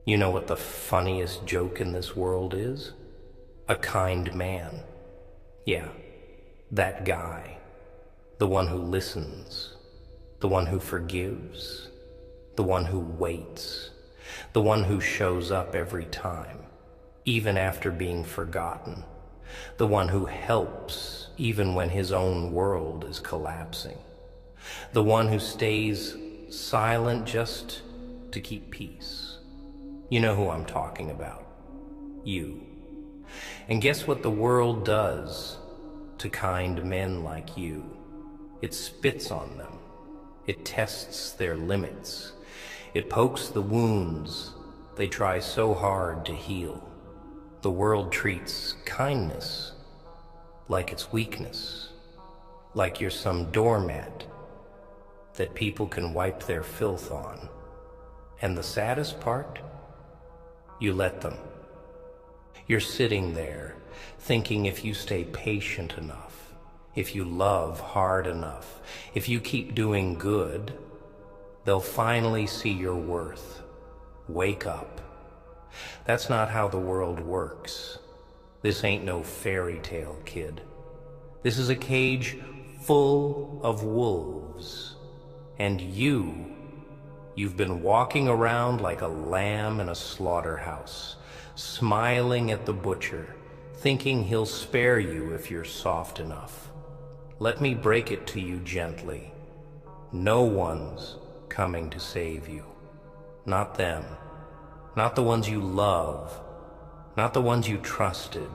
You know what the funniest joke in this world is? A kind man. Yeah, that guy. The one who listens. The one who forgives. The one who waits. The one who shows up every time, even after being forgotten. The one who helps even when his own world is collapsing. The one who stays silent just to keep peace. You know who I'm talking about. You. And guess what the world does to kind men like you? It spits on them. It tests their limits. It pokes the wounds they try so hard to heal. The world treats kindness like it's weakness, like you're some doormat that people can wipe their filth on. And the saddest part? You let them. You're sitting there thinking if you stay patient enough, if you love hard enough, if you keep doing good, they'll finally see your worth. Wake up. That's not how the world works. This ain't no fairy tale, kid. This is a cage full of wolves. And you've been walking around like a lamb in a slaughterhouse, smiling at the butcher, thinking he'll spare you if you're soft enough. Let me break it to you gently. No one's coming to save you. Not them. Not the ones you love. Not the ones you trusted.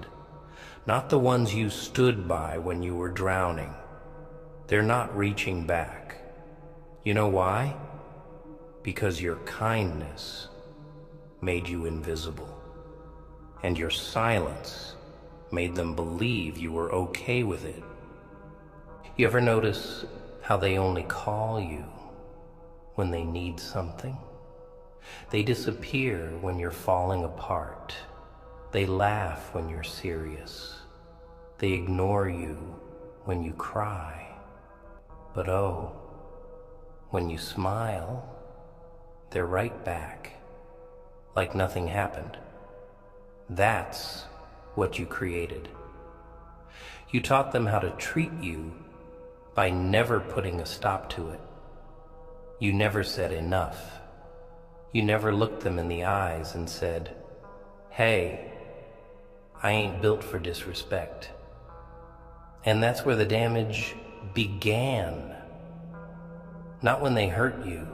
Not the ones you stood by when you were drowning. They're not reaching back. You know why? Because your kindness made you invisible, and your silence made them believe you were okay with it. You ever notice how they only call you when they need something? They disappear when you're falling apart. They laugh when you're serious. They ignore you when you cry. But oh, when you smile, they're right back, like nothing happened. That's what you created. You taught them how to treat you by never putting a stop to it. You never said enough. You never looked them in the eyes and said, "Hey, I ain't built for disrespect." And that's where the damage began. Not when they hurt you,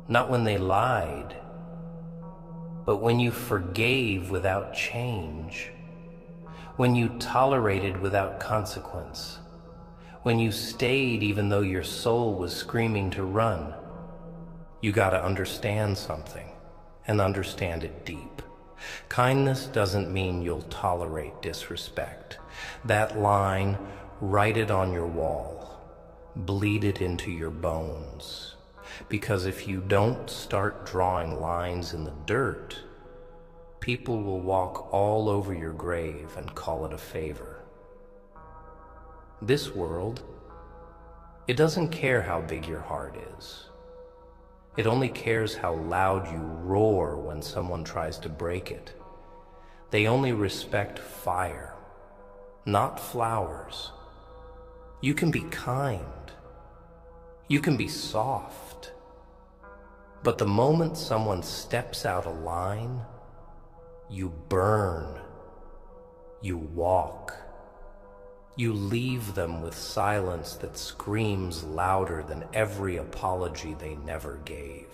not when they lied, but when you forgave without change, when you tolerated without consequence, when you stayed even though your soul was screaming to run. You gotta understand something, and understand it deep. Kindness doesn't mean you'll tolerate disrespect. That line, write it on your wall. Bleed it into your bones. Because if you don't start drawing lines in the dirt, people will walk all over your grave and call it a favor. This world, it doesn't care how big your heart is. It only cares how loud you roar when someone tries to break it. They only respect fire, not flowers. You can be kind. You can be soft. But the moment someone steps out of line, you burn. You walk. You leave them with silence that screams louder than every apology they never gave.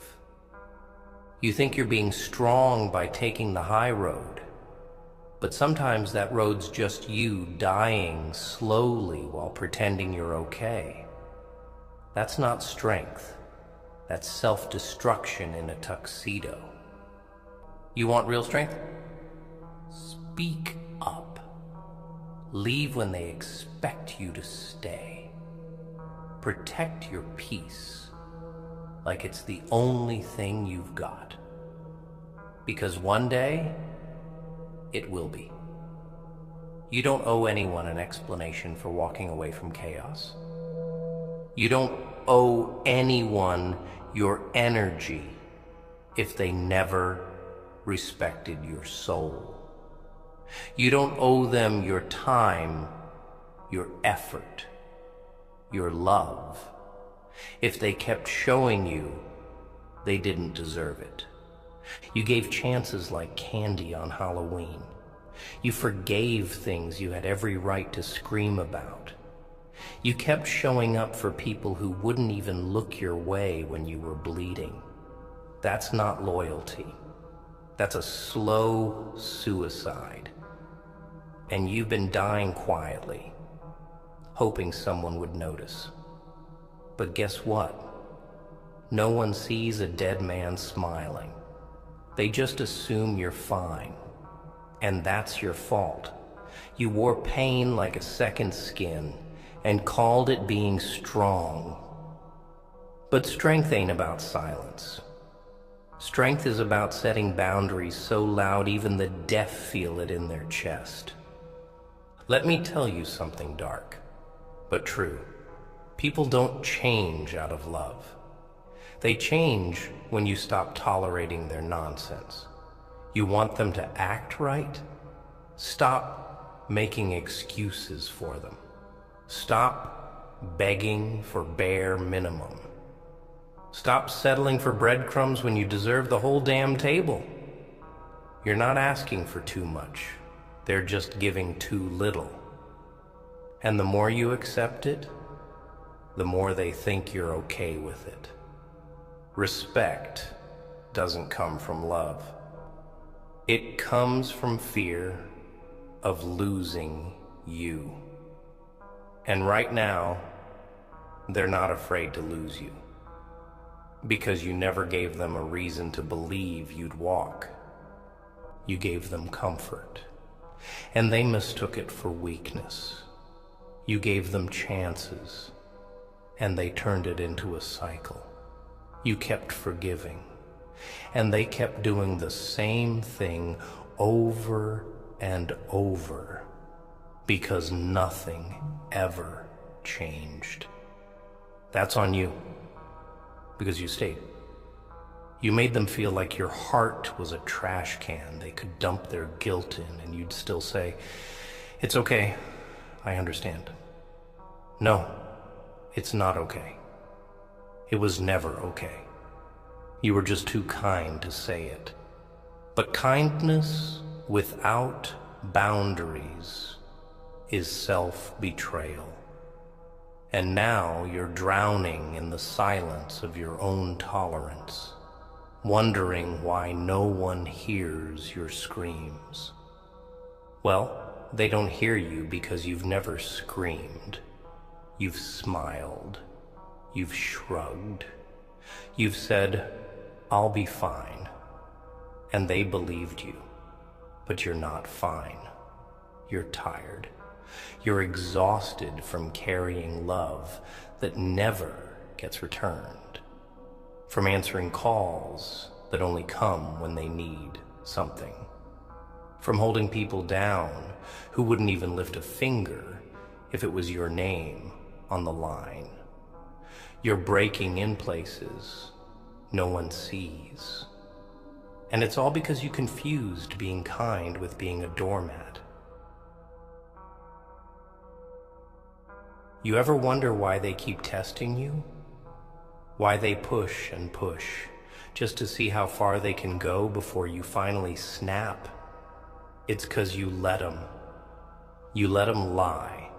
You think you're being strong by taking the high road, but sometimes that road's just you dying slowly while pretending you're okay. That's not strength. That's self-destruction in a tuxedo. You want real strength? Speak up. Leave when they expect you to stay. Protect your peace like it's the only thing you've got. Because one day, it will be. You don't owe anyone an explanation for walking away from chaos. You don't owe anyone your energy if they never respected your soul. You don't owe them your time, your effort, your love. If they kept showing you, they didn't deserve it. You gave chances like candy on Halloween. You forgave things you had every right to scream about. You kept showing up for people who wouldn't even look your way when you were bleeding. That's not loyalty. That's a slow suicide. And you've been dying quietly, hoping someone would notice. But guess what? No one sees a dead man smiling. They just assume you're fine. And that's your fault. You wore pain like a second skin and called it being strong. But strength ain't about silence. Strength is about setting boundaries so loud even the deaf feel it in their chest. Let me tell you something dark, but true. People don't change out of love. They change when you stop tolerating their nonsense. You want them to act right? Stop making excuses for them. Stop begging for bare minimum. Stop settling for breadcrumbs when you deserve the whole damn table. You're not asking for too much. They're just giving too little. And the more you accept it, the more they think you're okay with it. Respect doesn't come from love. It comes from fear of losing you. And right now, they're not afraid to lose you, because you never gave them a reason to believe you'd walk. You gave them comfort, and they mistook it for weakness. You gave them chances, and they turned it into a cycle. You kept forgiving, and they kept doing the same thing over and over, because nothing ever changed. That's on you, because you stayed. You made them feel like your heart was a trash can they could dump their guilt in, and you'd still say, "It's okay, I understand." No, it's not okay. It was never okay. You were just too kind to say it. But kindness without boundaries is self-betrayal. And now you're drowning in the silence of your own tolerance, wondering why no one hears your screams. Well, they don't hear you because you've never screamed. You've smiled. You've shrugged. You've said, "I'll be fine." And they believed you. But you're not fine. You're tired. You're exhausted from carrying love that never gets returned. From answering calls that only come when they need something. From holding people down who wouldn't even lift a finger if it was your name on the line. You're breaking in places no one sees. And it's all because you confused being kind with being a doormat. You ever wonder why they keep testing you? Why they push and push, just to see how far they can go before you finally snap? It's 'cause you let them. You let them lie,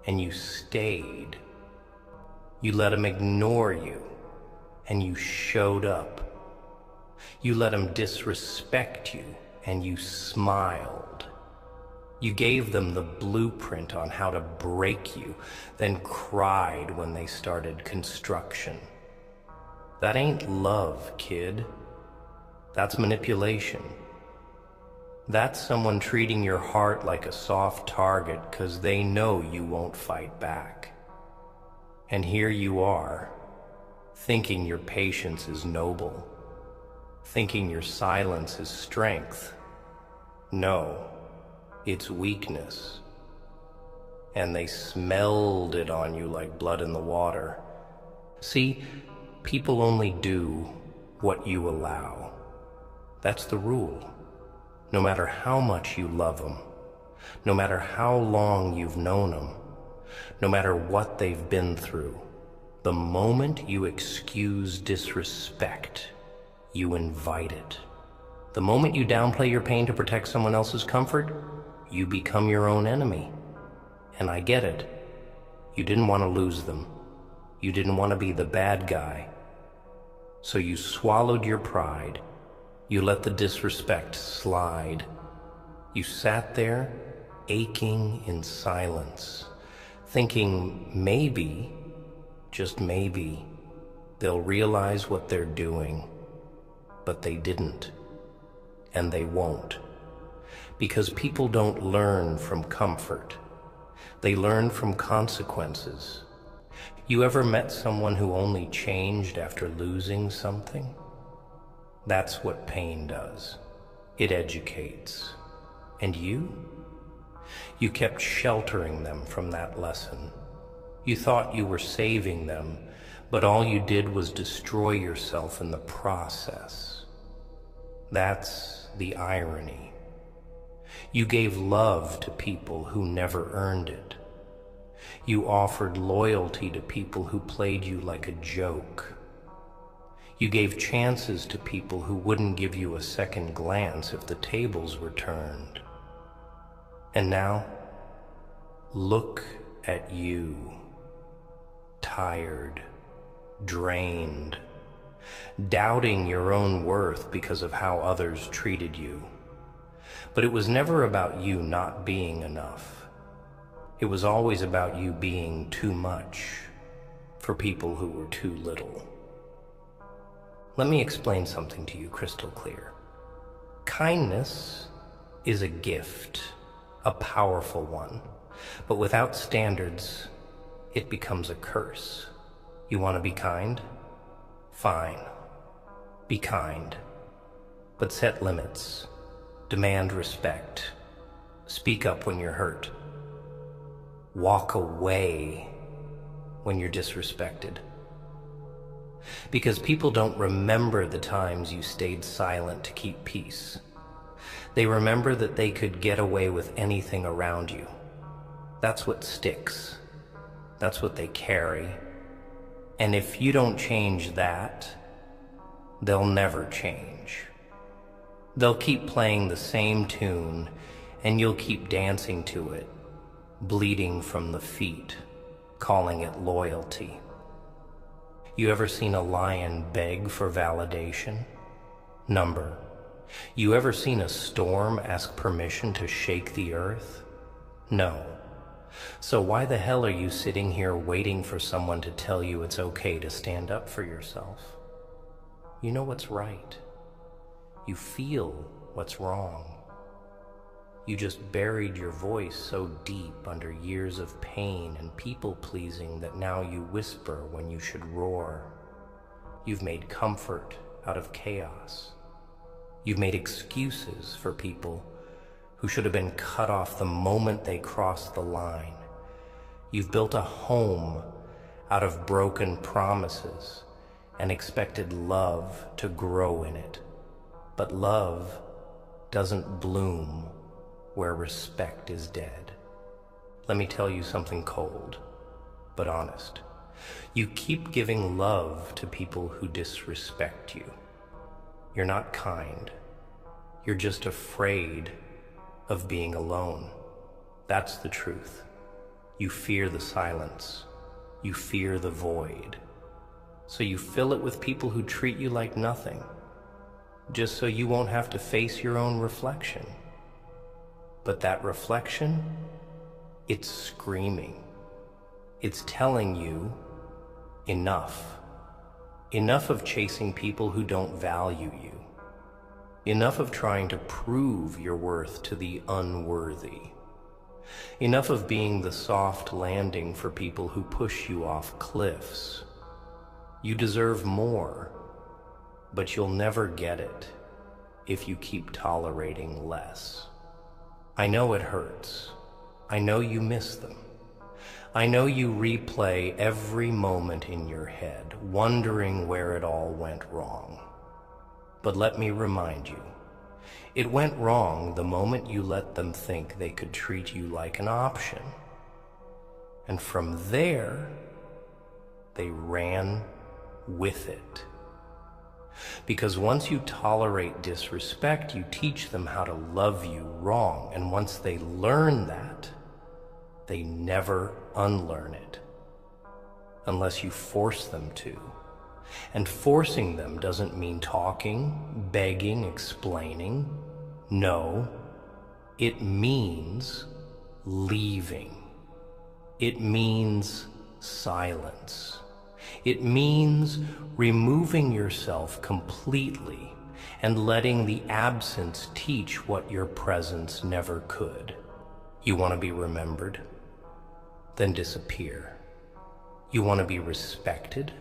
and you stayed. You let them ignore you, and you showed up. You let them disrespect you, and you smiled. You gave them the blueprint on how to break you, then cried when they started construction. That ain't love, kid. That's manipulation. That's someone treating your heart like a soft target because they know you won't fight back. And here you are, thinking your patience is noble, thinking your silence is strength. No, it's weakness. And they smelled it on you like blood in the water. See, people only do what you allow. That's the rule. No matter how much you love them, no matter how long you've known them, no matter what they've been through, the moment you excuse disrespect, you invite it. The moment you downplay your pain to protect someone else's comfort, you become your own enemy. And I get it. You didn't want to lose them. You didn't want to be the bad guy. So you swallowed your pride. You let the disrespect slide. You sat there, aching in silence, thinking maybe, just maybe, they'll realize what they're doing. But they didn't. And they won't. Because people don't learn from comfort. They learn from consequences. You ever met someone who only changed after losing something? That's what pain does. It educates. And you? You kept sheltering them from that lesson. You thought you were saving them, but all you did was destroy yourself in the process. That's the irony. You gave love to people who never earned it. You offered loyalty to people who played you like a joke. You gave chances to people who wouldn't give you a second glance if the tables were turned. And now, look at you, tired, drained, doubting your own worth because of how others treated you. But it was never about you not being enough. It was always about you being too much for people who were too little. Let me explain something to you crystal clear. Kindness is a gift, a powerful one, but without standards, it becomes a curse. You want to be kind? Fine. Be kind. But set limits. Demand respect. Speak up when you're hurt. Walk away when you're disrespected. Because people don't remember the times you stayed silent to keep peace. They remember that they could get away with anything around you. That's what sticks. That's what they carry. And if you don't change that, they'll never change. They'll keep playing the same tune, and you'll keep dancing to it, bleeding from the feet, calling it loyalty. You ever seen a lion beg for validation? Number. You ever seen a storm ask permission to shake the earth? No. So why the hell are you sitting here waiting for someone to tell you it's okay to stand up for yourself? You know what's right. You feel what's wrong. You just buried your voice so deep under years of pain and people-pleasing that now you whisper when you should roar. You've made comfort out of chaos. You've made excuses for people who should have been cut off the moment they crossed the line. You've built a home out of broken promises and expected love to grow in it. But love doesn't bloom where respect is dead. Let me tell you something cold, but honest. You keep giving love to people who disrespect you. You're not kind. You're just afraid of being alone. That's the truth. You fear the silence. You fear the void. So you fill it with people who treat you like nothing, just so you won't have to face your own reflection. But that reflection, it's screaming. It's telling you, enough. Enough of chasing people who don't value you. Enough of trying to prove your worth to the unworthy. Enough of being the soft landing for people who push you off cliffs. You deserve more, but you'll never get it if you keep tolerating less. I know it hurts. I know you miss them. I know you replay every moment in your head, wondering where it all went wrong. But let me remind you, It went wrong the moment you let them think they could treat you like an option. And from there, they ran with it. Because once you tolerate disrespect, you teach them how to love you wrong. And once they learn that, they never unlearn it. Unless you force them to. And forcing them doesn't mean talking, begging, explaining. No, it means leaving. It means silence. It means removing yourself completely and letting the absence teach what your presence never could. You want to be remembered? Then disappear. You want to be respected?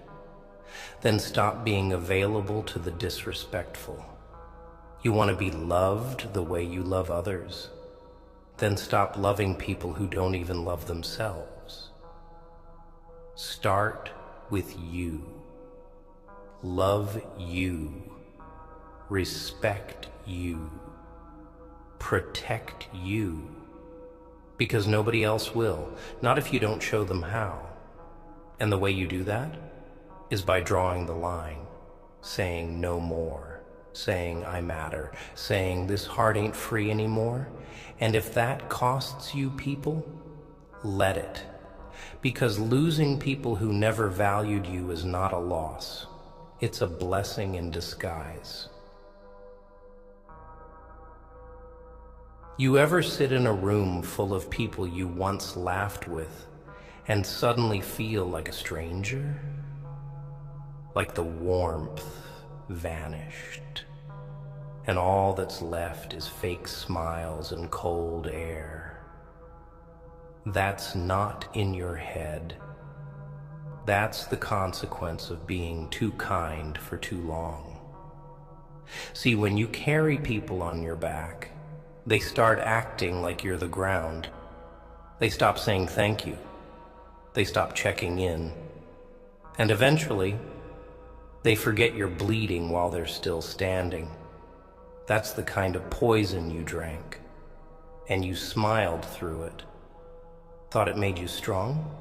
Then stop being available to the disrespectful. You want to be loved the way you love others? Then stop loving people who don't even love themselves. Start with you. Love you. Respect you. Protect you. Because nobody else will. Not if you don't show them how. And the way you do that is by drawing the line, saying no more, saying I matter, saying this heart ain't free anymore. And if that costs you people, let it. Because losing people who never valued you is not a loss. It's a blessing in disguise. You ever sit in a room full of people you once laughed with and suddenly feel like a stranger? Like the warmth vanished, and all that's left is fake smiles and cold air. That's not in your head. That's the consequence of being too kind for too long. See, when you carry people on your back, they start acting like you're the ground. They stop saying thank you. They stop checking in. And eventually, they forget you're bleeding while they're still standing. That's the kind of poison you drank. And you smiled through it. Thought it made you strong?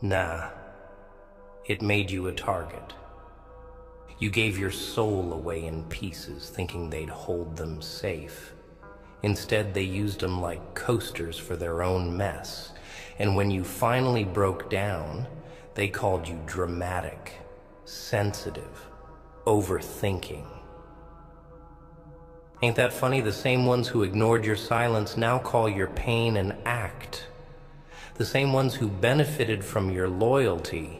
Nah. It made you a target. You gave your soul away in pieces, thinking they'd hold them safe. Instead, they used them like coasters for their own mess. And when you finally broke down, they called you dramatic, sensitive, overthinking. Ain't that funny? The same ones who ignored your silence now call your pain an act. The same ones who benefited from your loyalty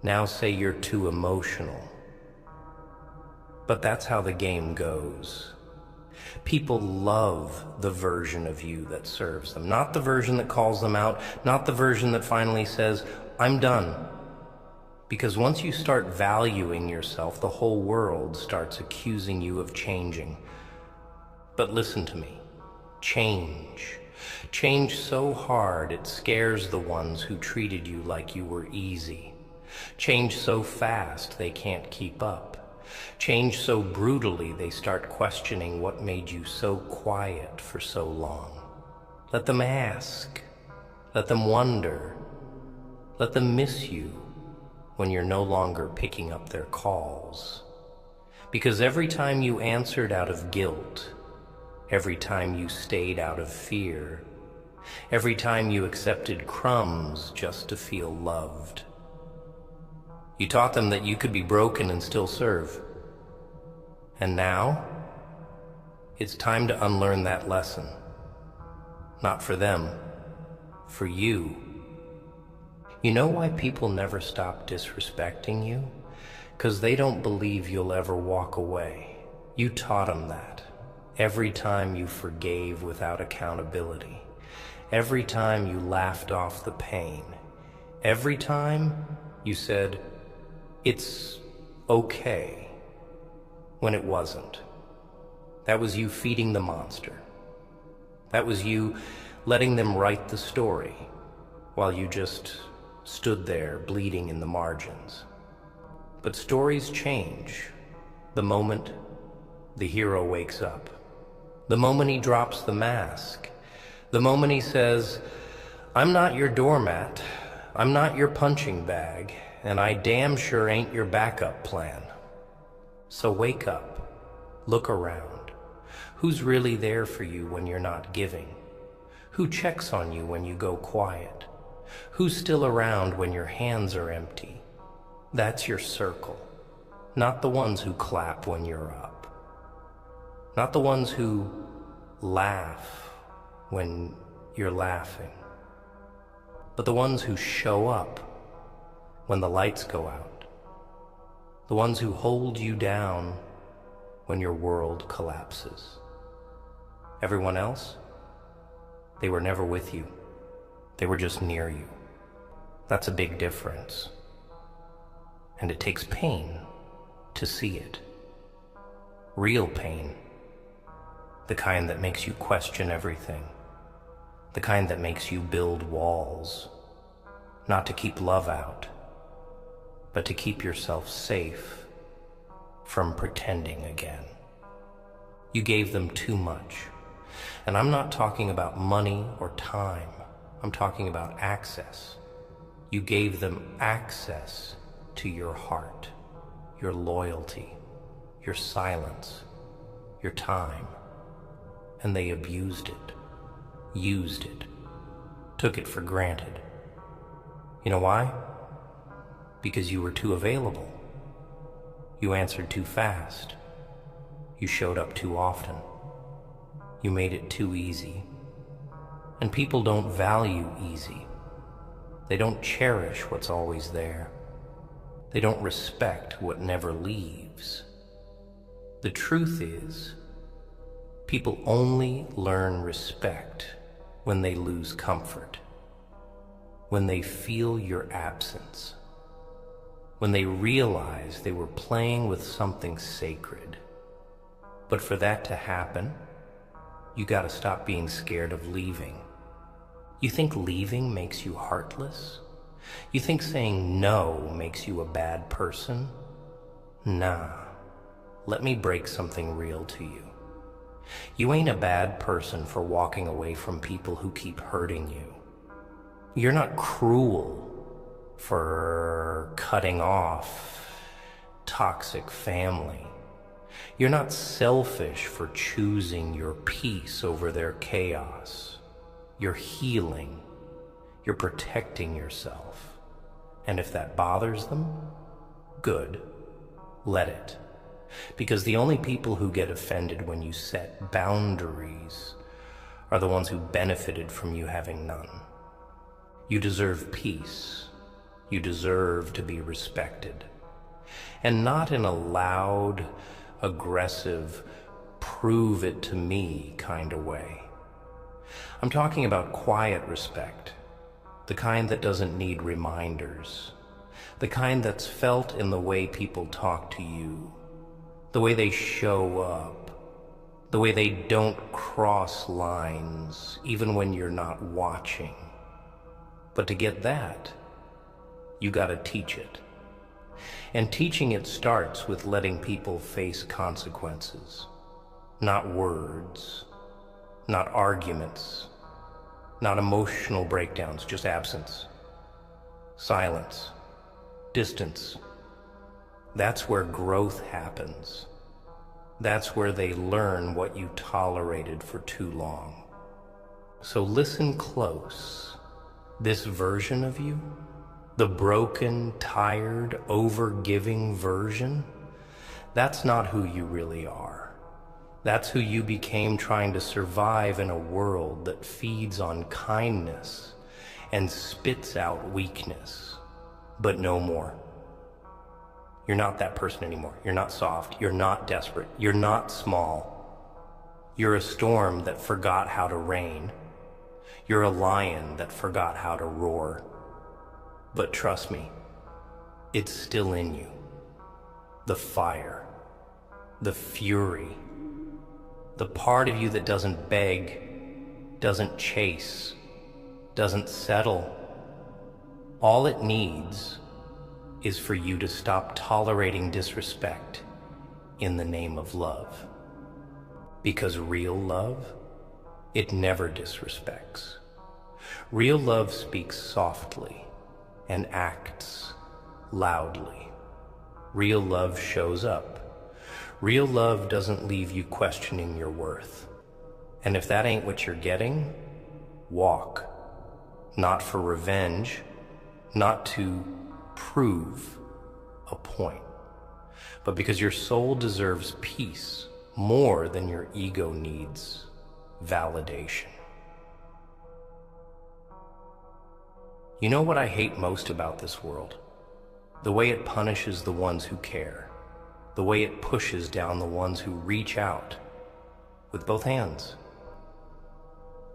now say you're too emotional. But that's how the game goes. People love the version of you that serves them, not the version that calls them out, not the version that finally says, I'm done. Because once you start valuing yourself, the whole world starts accusing you of changing. But listen to me, change. Change so hard it scares the ones who treated you like you were easy. Change so fast they can't keep up. Change so brutally they start questioning what made you so quiet for so long. Let them ask. Let them wonder. Let them miss you when you're no longer picking up their calls. Because every time you answered out of guilt, every time you stayed out of fear, every time you accepted crumbs just to feel loved, you taught them that you could be broken and still serve. And now, it's time to unlearn that lesson. Not for them, for you. You know why people never stop disrespecting you? 'Cause they don't believe you'll ever walk away. You taught them that. Every time you forgave without accountability. Every time you laughed off the pain. Every time you said, it's okay, when it wasn't. That was you feeding the monster. That was you letting them write the story while you just stood there bleeding in the margins. But stories change the moment the hero wakes up. The moment he drops the mask. The moment he says, I'm not your doormat, I'm not your punching bag, and I damn sure ain't your backup plan. So wake up, look around. Who's really there for you when you're not giving? Who checks on you when you go quiet? Who's still around when your hands are empty? That's your circle, not the ones who clap when you're up. Not the ones who laugh when you're laughing, but the ones who show up when the lights go out. The ones who hold you down when your world collapses. Everyone else, they were never with you. They were just near you. That's a big difference. And it takes pain to see it. Real pain. The kind that makes you question everything. The kind that makes you build walls. Not to keep love out, but to keep yourself safe from pretending again. You gave them too much. And I'm not talking about money or time. I'm talking about access. You gave them access to your heart, your loyalty, your silence, your time. And they abused it, used it, took it for granted. You know why? Because you were too available. You answered too fast. You showed up too often. You made it too easy. And people don't value easy. They don't cherish what's always there. They don't respect what never leaves. The truth is, people only learn respect when they lose comfort, when they feel your absence, when they realize they were playing with something sacred. But for that to happen, you gotta stop being scared of leaving. You think leaving makes you heartless? You think saying no makes you a bad person? Nah, let me break something real to you. You ain't a bad person for walking away from people who keep hurting you. You're not cruel for cutting off toxic family. You're not selfish for choosing your peace over their chaos. You're healing. You're protecting yourself. And if that bothers them, good, let it. Because the only people who get offended when you set boundaries are the ones who benefited from you having none. You deserve peace. You deserve to be respected. And not in a loud, aggressive, prove it to me kind of way. I'm talking about quiet respect, the kind that doesn't need reminders, the kind that's felt in the way people talk to you, the way they show up, the way they don't cross lines even when you're not watching. But to get that, you gotta teach it. And teaching it starts with letting people face consequences, not words, not arguments, not emotional breakdowns, just absence, silence, distance. That's where growth happens. That's where they learn what you tolerated for too long. So listen close. This version of you, the broken, tired, over-giving version, that's not who you really are. That's who you became trying to survive in a world that feeds on kindness and spits out weakness, but no more. You're not that person anymore. You're not soft. You're not desperate. You're not small. You're a storm that forgot how to rain. You're a lion that forgot how to roar. But trust me, it's still in you. The fire, the fury, the part of you that doesn't beg, doesn't chase, doesn't settle. All it needs is for you to stop tolerating disrespect in the name of love. Because real love, it never disrespects. Real love speaks softly and acts loudly. Real love shows up. Real love doesn't leave you questioning your worth. And if that ain't what you're getting, walk. Not for revenge, not to prove a point, but because your soul deserves peace more than your ego needs validation. You know what I hate most about this world? The way it punishes the ones who care. The way it pushes down the ones who reach out with both hands.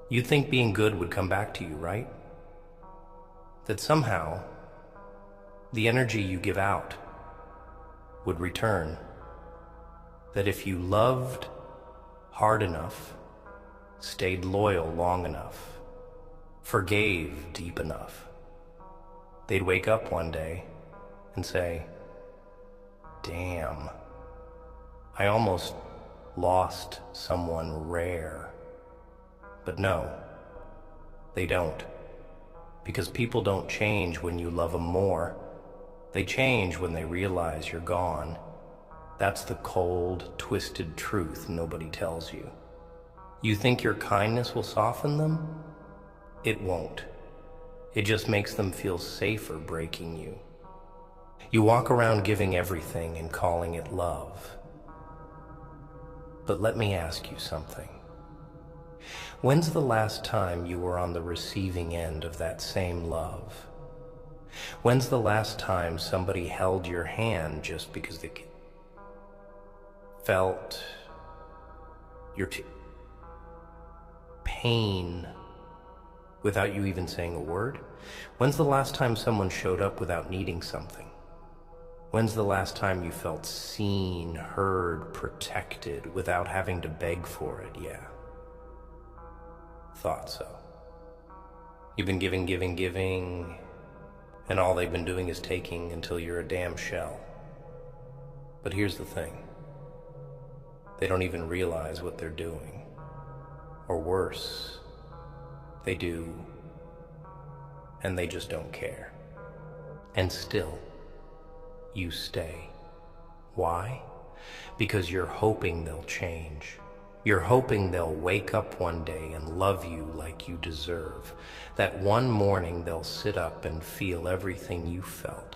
You'd think being good would come back to you, right? That somehow the energy you give out would return. That if you loved hard enough, stayed loyal long enough, forgave deep enough, they'd wake up one day and say, damn, I almost lost someone rare. But no, they don't. Because people don't change when you love them more. They change when they realize you're gone. That's the cold, twisted truth nobody tells you. You think your kindness will soften them? It won't. It just makes them feel safer breaking you. You walk around giving everything and calling it love. But let me ask you something. When's the last time you were on the receiving end of that same love? When's the last time somebody held your hand just because they felt your pain without you even saying a word? When's the last time someone showed up without needing something? When's the last time you felt seen, heard, protected without having to beg for it? Yeah. Thought so. You've been giving, and all they've been doing is taking until you're a damn shell. But here's the thing. They don't even realize what they're doing. Or worse, they do, and they just don't care. And still, you stay. Why? Because you're hoping they'll change. You're hoping they'll wake up one day and love you like you deserve. That one morning they'll sit up and feel everything you felt.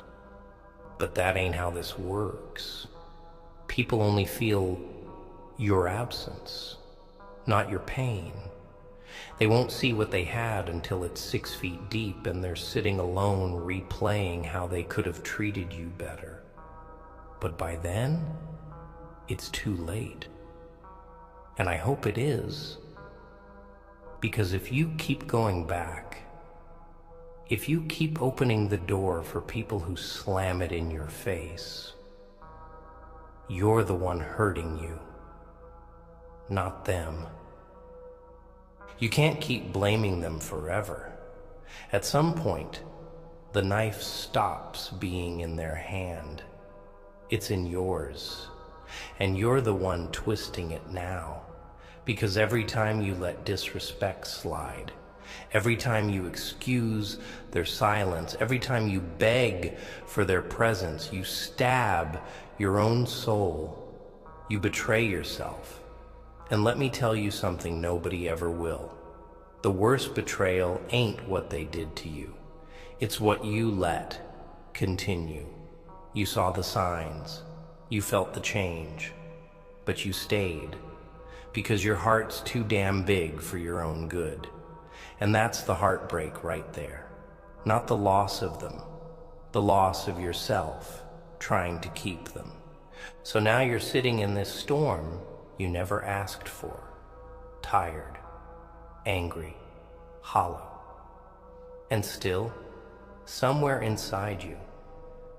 But that ain't how this works. People only feel your absence, not your pain. They won't see what they had until it's 6 feet deep and they're sitting alone replaying how they could have treated you better. But by then, it's too late. And I hope it is. Because if you keep going back, if you keep opening the door for people who slam it in your face, you're the one hurting you, not them. You can't keep blaming them forever. At some point, the knife stops being in their hand. It's in yours. And you're the one twisting it now. Because every time you let disrespect slide, every time you excuse their silence, every time you beg for their presence, you stab your own soul. You betray yourself. And let me tell you something nobody ever will. The worst betrayal ain't what they did to you. It's what you let continue. You saw the signs. You felt the change. But you stayed. Because your heart's too damn big for your own good. And that's the heartbreak right there. Not the loss of them. The loss of yourself, trying to keep them. So now you're sitting in this storm you never asked for. Tired, angry, hollow. And still, somewhere inside you,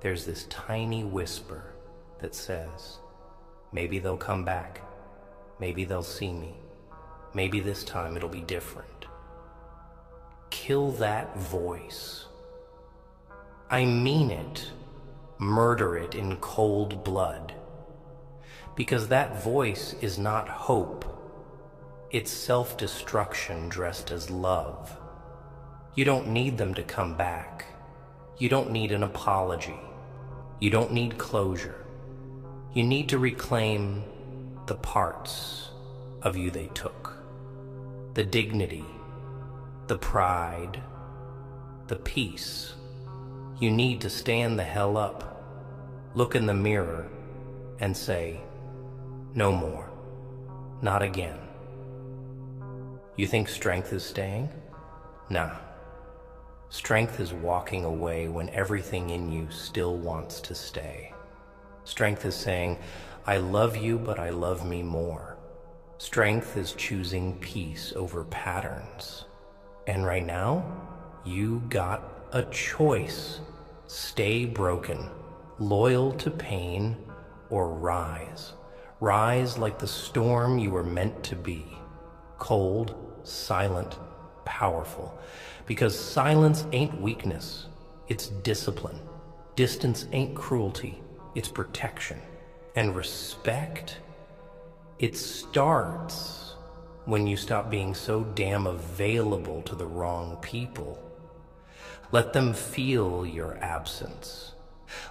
there's this tiny whisper that says, maybe they'll come back. Maybe they'll see me. Maybe this time it'll be different. Kill that voice. I mean it. Murder it in cold blood. Because that voice is not hope. It's self-destruction dressed as love. You don't need them to come back. You don't need an apology. You don't need closure. You need to reclaim the parts of you they took. The dignity, the pride, the peace. You need to stand the hell up, look in the mirror, and say, no more, not again. You think strength is staying? Nah. Strength is walking away when everything in you still wants to stay. Strength is saying, I love you, but I love me more. Strength is choosing peace over patterns. And right now, you got a choice. Stay broken, loyal to pain, or rise. Rise like the storm you were meant to be. Cold, silent, powerful. Because silence ain't weakness, it's discipline. Distance ain't cruelty, it's protection. And respect, it starts when you stop being so damn available to the wrong people. Let them feel your absence.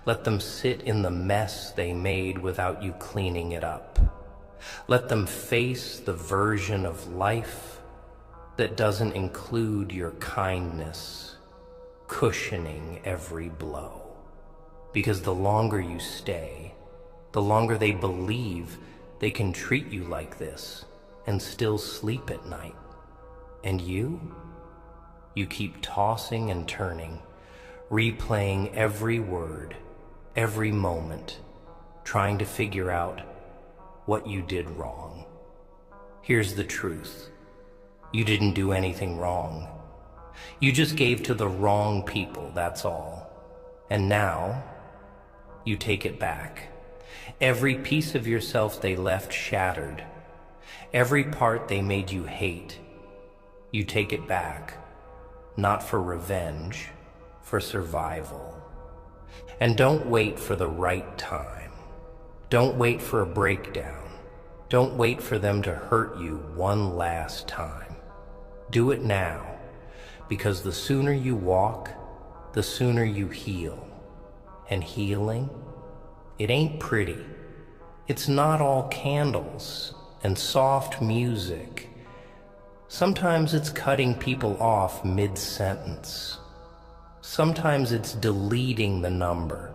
Let them sit in the mess they made without you cleaning it up. Let them face the version of life that doesn't include your kindness, cushioning every blow. Because the longer you stay, the longer they believe they can treat you like this and still sleep at night. And you keep tossing and turning, replaying every word, every moment, trying to figure out what you did wrong. Here's the truth. You didn't do anything wrong. You just gave to the wrong people, that's all. And now, you take it back. Every piece of yourself they left shattered. Every part they made you hate. You take it back. Not for revenge, for survival. And don't wait for the right time. Don't wait for a breakdown. Don't wait for them to hurt you one last time. Do it now, because the sooner you walk, the sooner you heal. And healing, it ain't pretty. It's not all candles and soft music. Sometimes it's cutting people off mid-sentence. Sometimes it's deleting the number,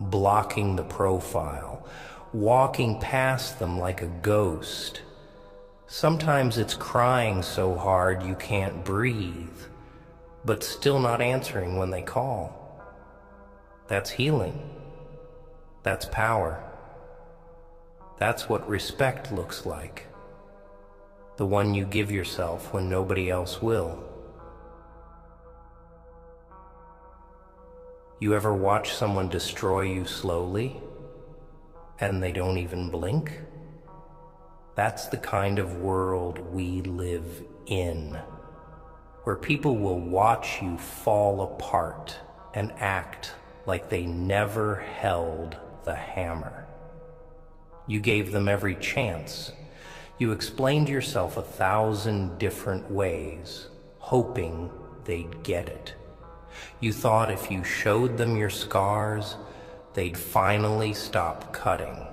blocking the profile, walking past them like a ghost. Sometimes it's crying so hard you can't breathe, but still not answering when they call. That's healing. That's power. That's what respect looks like. The one you give yourself when nobody else will. You ever watch someone destroy you slowly, and they don't even blink? That's the kind of world we live in, where people will watch you fall apart and act like they never held the hammer. You gave them every chance. You explained yourself 1,000 different ways, hoping they'd get it. You thought if you showed them your scars, they'd finally stop cutting.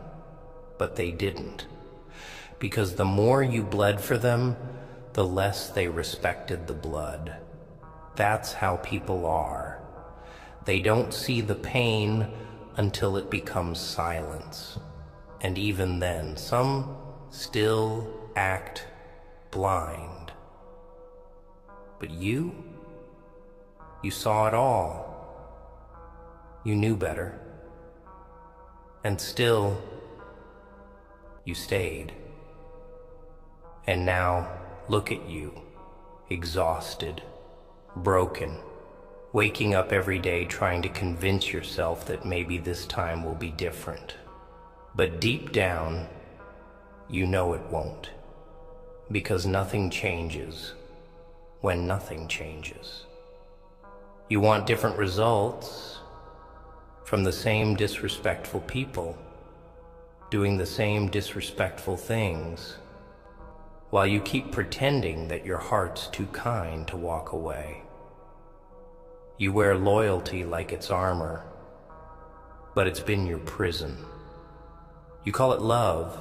But they didn't. Because the more you bled for them, the less they respected the blood. That's how people are. They don't see the pain until it becomes silence. And even then, some still act blind. But you saw it all. You knew better. And still, you stayed. And now, look at you, exhausted, broken, waking up every day trying to convince yourself that maybe this time will be different. But deep down, you know it won't, because nothing changes when nothing changes. You want different results from the same disrespectful people, doing the same disrespectful things. while you keep pretending that your heart's too kind to walk away. You wear loyalty like it's armor, but it's been your prison. You call it love,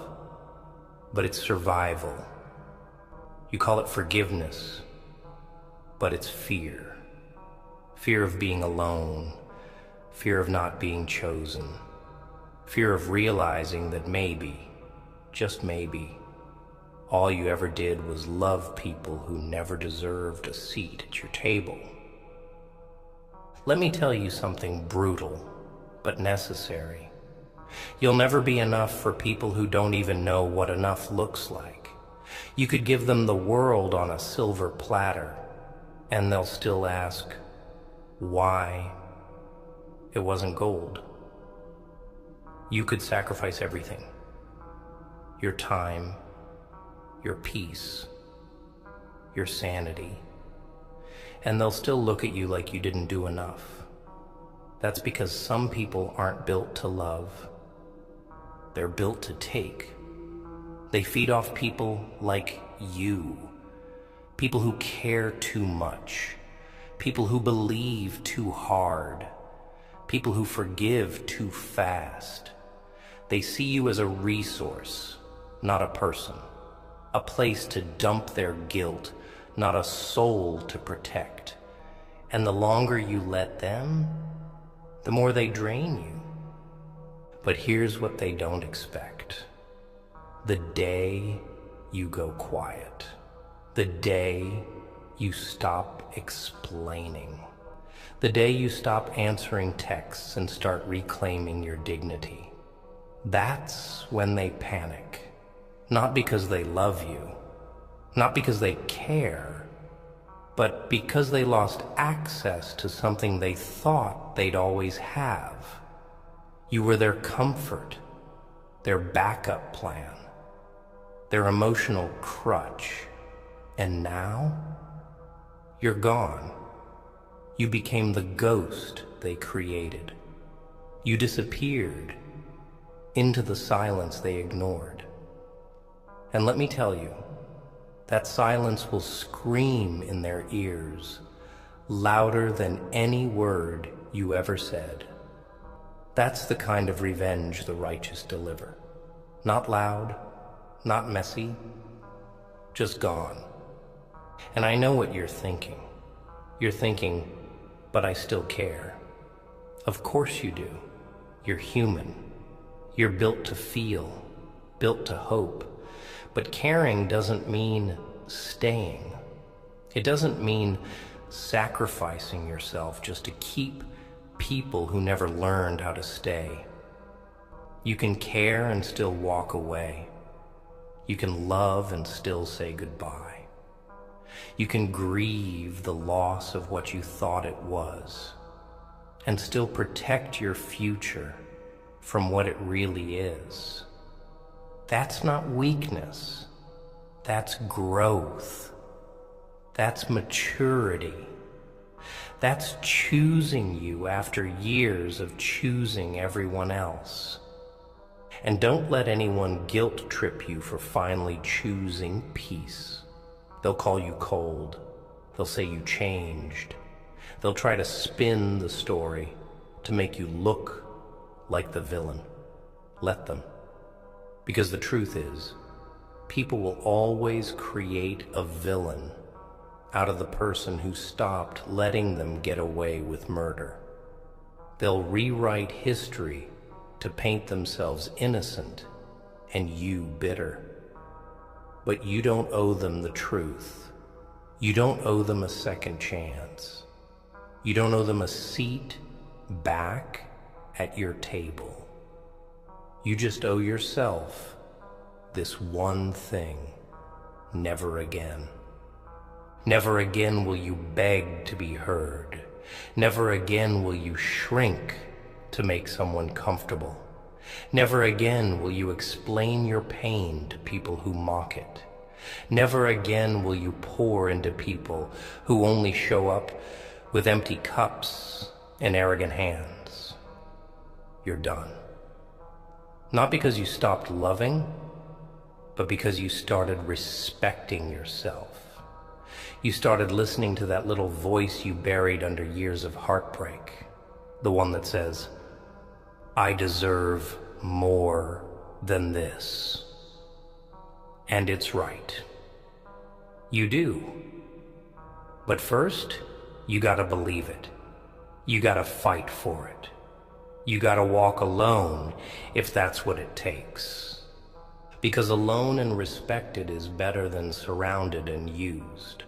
but it's survival. You call it forgiveness, but it's fear. Fear of being alone, fear of not being chosen, fear of realizing that maybe, just maybe, all you ever did was love people who never deserved a seat at your table. Let me tell you something brutal, but necessary. You'll never be enough for people who don't even know what enough looks like. You could give them the world on a silver platter, and they'll still ask, why it wasn't gold. You could sacrifice everything. Your time, your peace, your sanity, and they'll still look at you like you didn't do enough. That's because some people aren't built to love. They're built to take. They feed off people like you, people who care too much, people who believe too hard, people who forgive too fast. They see you as a resource, not a person, a place to dump their guilt, not a soul to protect. And the longer you let them, the more they drain you. But here's what they don't expect. The day you go quiet, the day you stop explaining, the day you stop answering texts and start reclaiming your dignity, that's when they panic. Not because they love you, not because they care, but because they lost access to something they thought they'd always have. You were their comfort, their backup plan, their emotional crutch, and now you're gone. You became the ghost they created. You disappeared into the silence they ignored. And let me tell you, that silence will scream in their ears, louder than any word you ever said. That's the kind of revenge the righteous deliver. Not loud, not messy, just gone. And I know what you're thinking. You're thinking, but I still care. Of course you do. You're human. You're built to feel, built to hope. But caring doesn't mean staying. It doesn't mean sacrificing yourself just to keep people who never learned how to stay. You can care and still walk away. You can love and still say goodbye. You can grieve the loss of what you thought it was and still protect your future from what it really is. That's not weakness. That's growth. That's maturity. That's choosing you after years of choosing everyone else. And don't let anyone guilt trip you for finally choosing peace. They'll call you cold. They'll say you changed. They'll try to spin the story to make you look like the villain. Let them. Because the truth is, people will always create a villain out of the person who stopped letting them get away with murder. They'll rewrite history to paint themselves innocent and you bitter. But you don't owe them the truth. You don't owe them a second chance. You don't owe them a seat back at your table. You just owe yourself this one thing: never again. Never again will you beg to be heard. Never again will you shrink to make someone comfortable. Never again will you explain your pain to people who mock it. Never again will you pour into people who only show up with empty cups and arrogant hands. You're done. Not because you stopped loving, but because you started respecting yourself. You started listening to that little voice you buried under years of heartbreak, the one that says, I deserve more than this. And it's right. You do. But first, you gotta believe it. You gotta fight for it. You gotta walk alone if that's what it takes. Because alone and respected is better than surrounded and used.